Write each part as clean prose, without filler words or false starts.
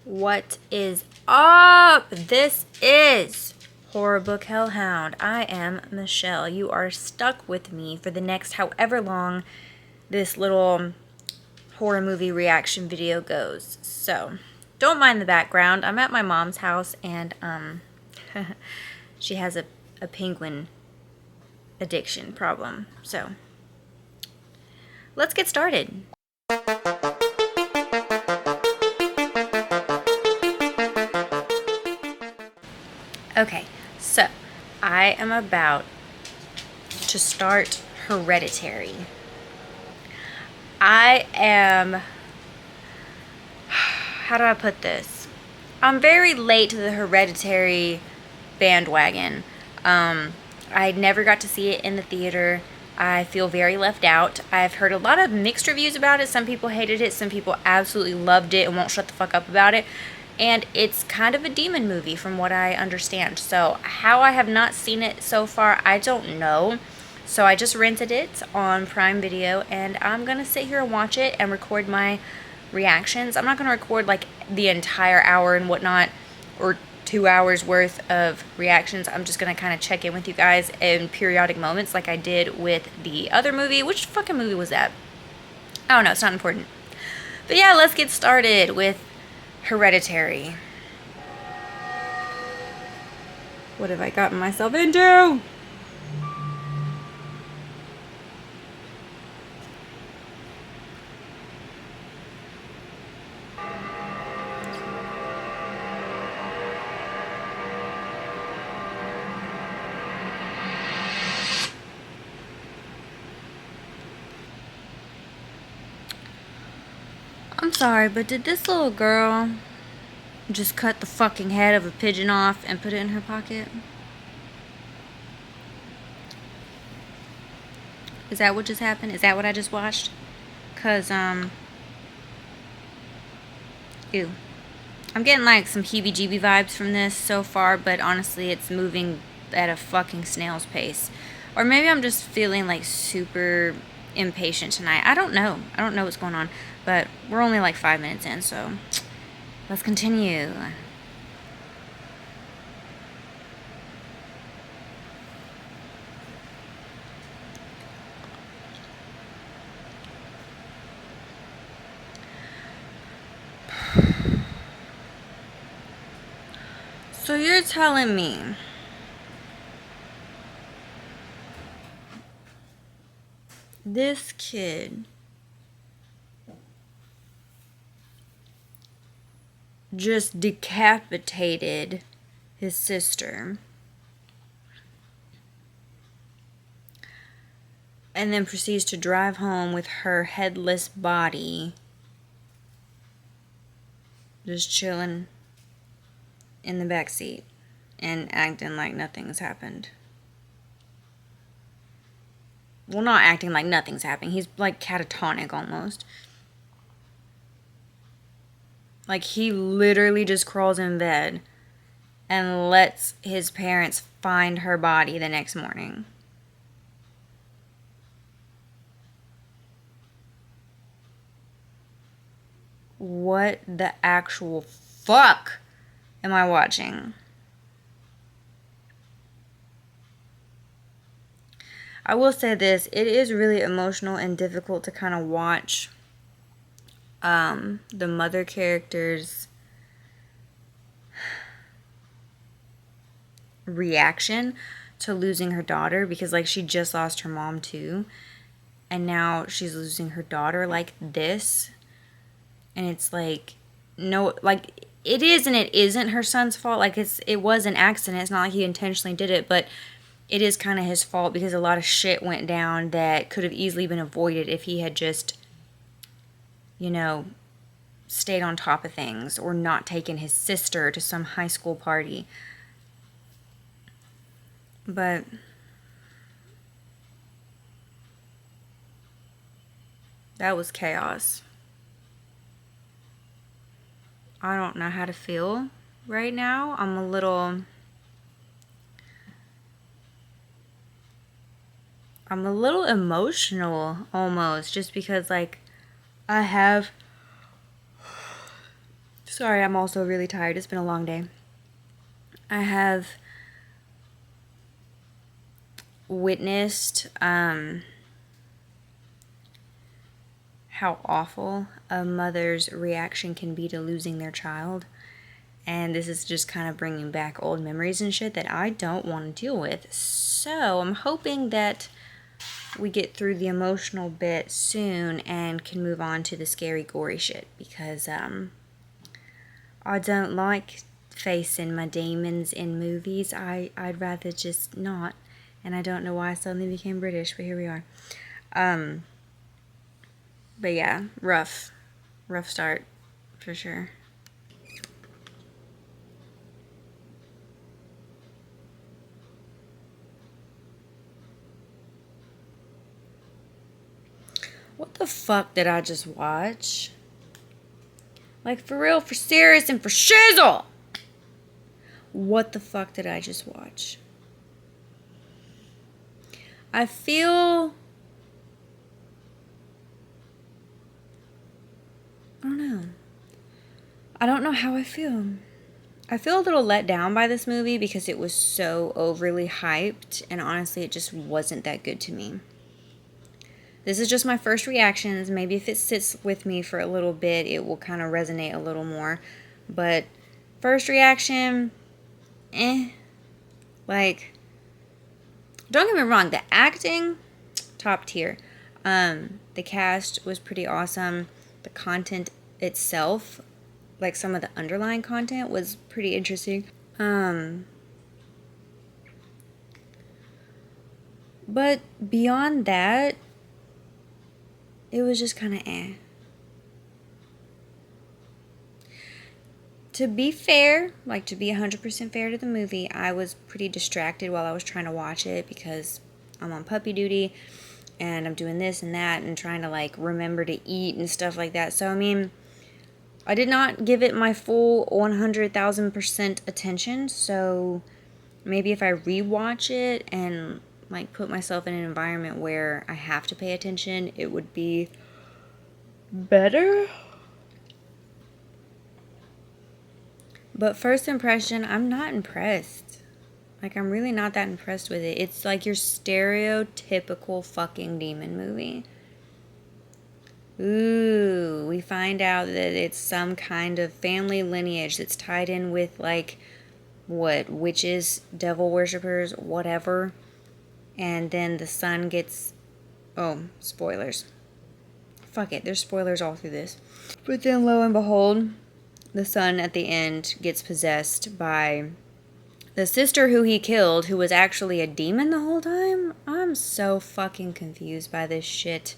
What is up? This is Horror Book Hellhound. I am Michelle. You are stuck with me for the next however long this little horror movie reaction video goes. So, don't mind the background. I'm at my mom's house and she has a penguin addiction problem. So, let's get started. Okay, so I am about to start Hereditary. I am, how do I put this? I'm very late to the Hereditary bandwagon. I never got to see it in the theater. I feel very left out. I've heard a lot of mixed reviews about it. Some people hated it. Some people absolutely loved it and won't shut the fuck up about it. And it's kind of a demon movie from what I understand. So how I have not seen it so far, I don't know. So I just rented it on Prime Video and I'm going to sit here and watch it and record my reactions. I'm not going to record like the entire hour and whatnot or 2 hours worth of reactions. I'm just going to kind of check in with you guys in periodic moments like I did with the other movie. Which fucking movie was that? I don't know. It's not important. But yeah, let's get started with Hereditary. What have I gotten myself into? I'm sorry, but did this little girl just cut the fucking head of a pigeon off and put it in her pocket? Is that what just happened? Is that what I just watched? Cause, ew. I'm getting like some heebie-jeebie vibes from this so far, but honestly, it's moving at a fucking snail's pace. Or maybe I'm just feeling like super impatient tonight. I don't know. I don't know what's going on, but we're only like 5 minutes in, so let's continue. So you're telling me this kid just decapitated his sister and then proceeds to drive home with her headless body just chilling in the back seat and acting like nothing's happened. Well, not acting like nothing's happening. He's like catatonic almost. Like he literally just crawls in bed and lets his parents find her body the next morning. What the actual fuck am I watching? I will say this, it is really emotional and difficult to kind of watch the mother character's reaction to losing her daughter, because like she just lost her mom too, and now she's losing her daughter like this. And it's like, no, like it is and it isn't her son's fault. Like it was an accident. It's not like he intentionally did it, but it is kind of his fault because a lot of shit went down that could have easily been avoided if he had just, you know, stayed on top of things or not taken his sister to some high school party. But that was chaos. I don't know how to feel right now. I'm a little emotional almost, just because like I have Sorry, I'm also really tired. It's been a long day. I have witnessed how awful a mother's reaction can be to losing their child. And this is just kind of bringing back old memories and shit that I don't want to deal with. So I'm hoping that we get through the emotional bit soon and can move on to the scary, gory shit. Because I don't like facing my demons in movies. I'd rather just not. And I don't know why I suddenly became British, but here we are. But yeah, rough start for sure. What the fuck did I just watch? Like, for real, for serious, and for shizzle! What the fuck did I just watch? I feel... I don't know. I don't know how I feel. I feel a little let down by this movie because it was so overly hyped, and honestly, it just wasn't that good to me. This is just my first reactions. Maybe if it sits with me for a little bit, it will kind of resonate a little more. But first reaction, Like, don't get me wrong, the acting, top tier. The cast was pretty awesome. The content itself, like some of the underlying content, was pretty interesting. But beyond that, it was just kind of To be fair, like to be 100% fair to the movie, I was pretty distracted while I was trying to watch it because I'm on puppy duty and I'm doing this and that and trying to like remember to eat and stuff like that. So, I mean, I did not give it my full 100,000% attention. So maybe if I rewatch it and like put myself in an environment where I have to pay attention, it would be better. But first impression, I'm not impressed. Like, I'm really not that impressed with it. It's like your stereotypical fucking demon movie. Ooh, we find out that it's some kind of family lineage that's tied in with, like, what, witches, devil worshippers, whatever. And then the son gets... Oh, spoilers. Fuck it, there's spoilers all through this. But then, lo and behold, the son at the end gets possessed by the sister who he killed, who was actually a demon the whole time. I'm so fucking confused by this shit.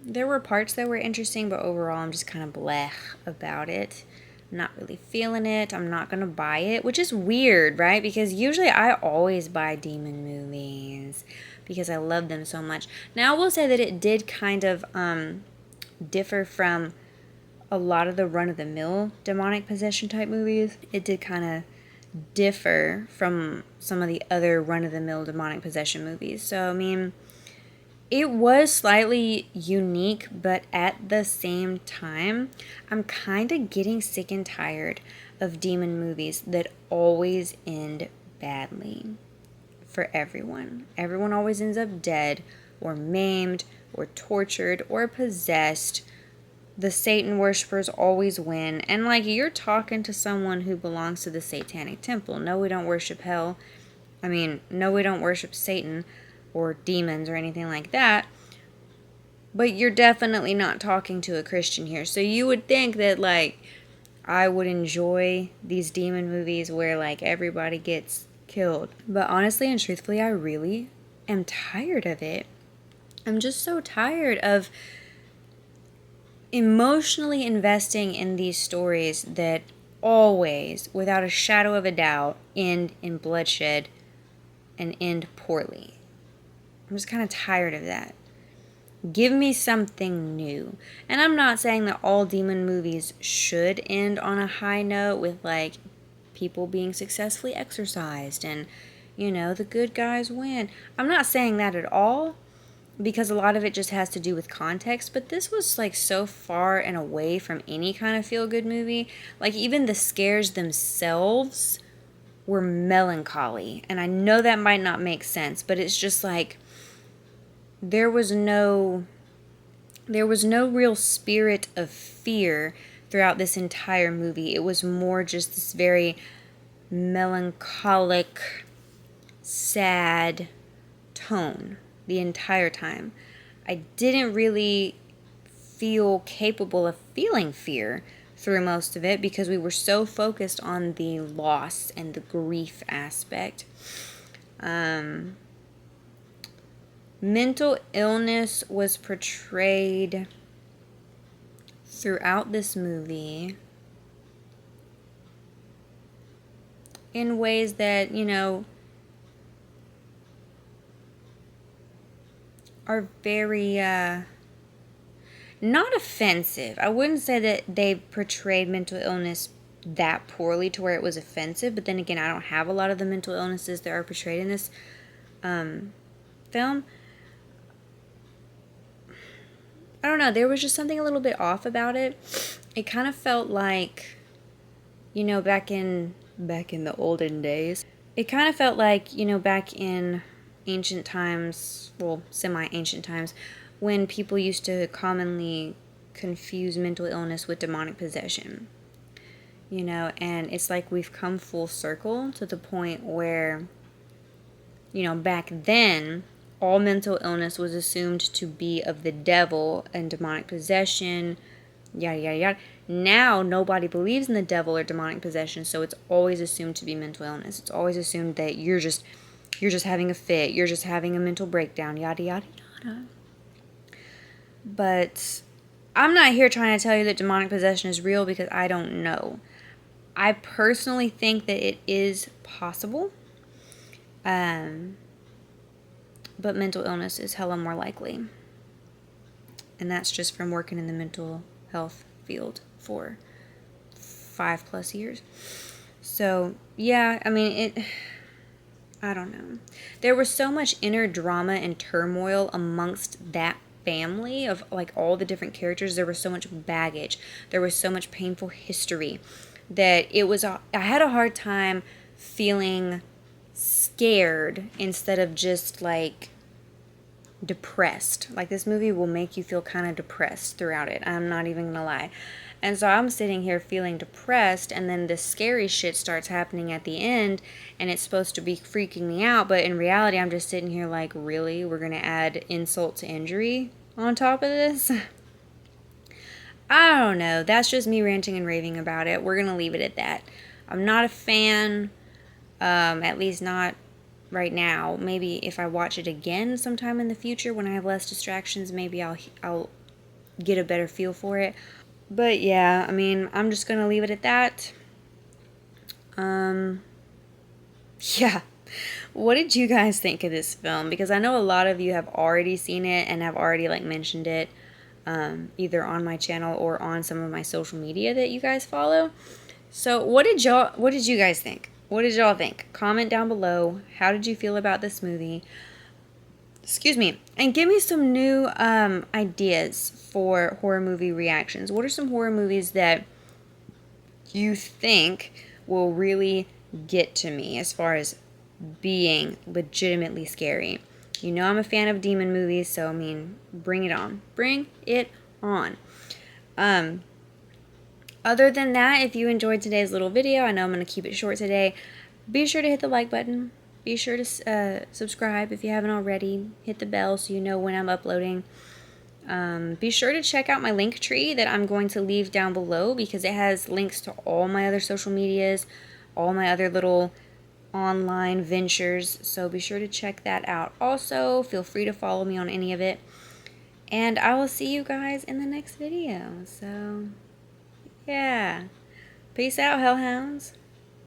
There were parts that were interesting, but overall I'm just kind of bleh about it. I'm not really feeling it. I'm not going to buy it, which is weird, right? Because usually I always buy demon movies because I love them so much. Now, I will say that it did kind of differ from a lot of the run-of-the-mill demonic possession type movies. It did kind of differ from some of the other run-of-the-mill demonic possession movies. So, I mean, it was slightly unique, but at the same time, I'm kind of getting sick and tired of demon movies that always end badly for everyone. Everyone always ends up dead or maimed or tortured or possessed. The Satan worshippers always win. And like, you're talking to someone who belongs to the Satanic Temple. No, we don't worship hell. I mean, no, we don't worship Satan or demons or anything like that. But you're definitely not talking to a Christian here. So you would think that, like, I would enjoy these demon movies where, like, everybody gets killed. But honestly and truthfully, I really am tired of it. I'm just so tired of emotionally investing in these stories that always, without a shadow of a doubt, end in bloodshed and end poorly. I'm just kind of tired of that. Give me something new. And I'm not saying that all demon movies should end on a high note with, like, people being successfully exorcised and, you know, the good guys win. I'm not saying that at all. because a lot of it just has to do with context, but this was like so far and away from any kind of feel-good movie. Like even the scares themselves were melancholy, and I know that might not make sense, but it's just like there was no real spirit of fear throughout this entire movie. It was more just this very melancholic, sad tone the entire time. I didn't really feel capable of feeling fear through most of it because we were so focused on the loss and the grief aspect. Mental illness was portrayed throughout this movie in ways that, you know, are very not offensive. I wouldn't say that they portrayed mental illness that poorly to where it was offensive, but then again, I don't have a lot of the mental illnesses that are portrayed in this film. I don't know, there was just something a little bit off about it. It kind of felt like, you know, back in the olden days. It kind of felt like, you know, back in ancient times, well, semi-ancient times, when people used to commonly confuse mental illness with demonic possession. You know, and it's like we've come full circle to the point where, you know, back then, all mental illness was assumed to be of the devil and demonic possession, yada, yada, yada. Now, nobody believes in the devil or demonic possession, so it's always assumed to be mental illness. It's always assumed that you're just having a fit, you're just having a mental breakdown, yada, yada, yada. But I'm not here trying to tell you that demonic possession is real because I don't know. I personally think that it is possible. But mental illness is hella more likely. And that's just from working in the mental health field for 5+ years. So, yeah, I mean, I don't know. There was so much inner drama and turmoil amongst that family of like all the different characters. There was so much baggage. There was so much painful history that I had a hard time feeling scared instead of just like depressed. Like this movie will make you feel kind of depressed throughout it. I'm not even gonna lie. And so I'm sitting here feeling depressed, and then this scary shit starts happening at the end, and it's supposed to be freaking me out, but in reality I'm just sitting here like, really? We're gonna add insult to injury on top of this? I don't know. That's just me ranting and raving about it. We're gonna leave it at that. I'm not a fan. At least not right now. Maybe if I watch it again sometime in the future when I have less distractions, maybe I'll get a better feel for it. But yeah, I mean, I'm just gonna leave it at that. Yeah. What did you guys think of this film? Because I know a lot of you have already seen it and have already like mentioned it, either on my channel or on some of my social media that you guys follow. So what did you guys think? What did y'all think? Comment down below. How did you feel about this movie? Excuse me. And give me some new ideas for horror movie reactions. What are some horror movies that you think will really get to me as far as being legitimately scary? You know I'm a fan of demon movies, so I mean, bring it on. Bring it on. Other than that, if you enjoyed today's little video, I know I'm going to keep it short today, be sure to hit the like button. Be sure to subscribe if you haven't already. Hit the bell so you know when I'm uploading. Be sure to check out my link tree that I'm going to leave down below because it has links to all my other social medias, all my other little online ventures. So be sure to check that out. Also, feel free to follow me on any of it. And I will see you guys in the next video. So, yeah. Peace out, hellhounds.